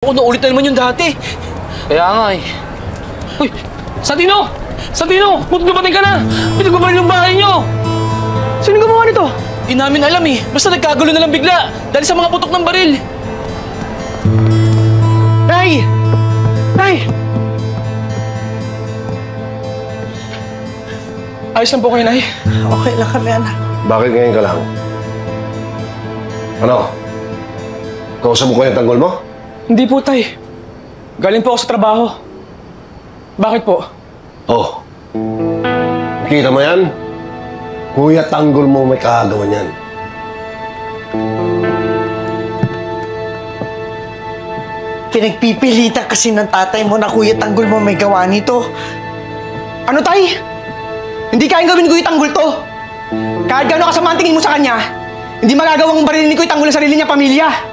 Oo, naulit na naman yung dati. Kaya nga eh. Uy! Santino! Santino! Ba't dumating ka na? Pinagbabaril yung bahay niyo! Sino gumawa nito? Di namin alam eh. Basta nagkagulo na lang bigla. Dahil sa mga putok ng baril. Nay! Nay! Ayos lang po kayo, Nay. Okay lang kami, anak. Bakit ngayon ka lang? Ano? Kausap mo ko yung tanggol mo? Hindi po, Tay. Galing po ako sa trabaho. Bakit po? Oh. Kita mo yan? Kuya tanggol mo may kagawa niyan. Pinagpipilitan kasi ng tatay mo na Kuya Tanggol mo may gawa nito. Ano, Tay? Hindi kayang gawin ni Kuya Tanggol to. Kahit gano'n kasama ang tingin mo sa kanya, hindi magagawang barilin ni Kuya Tanggol ang sarili niyang pamilya.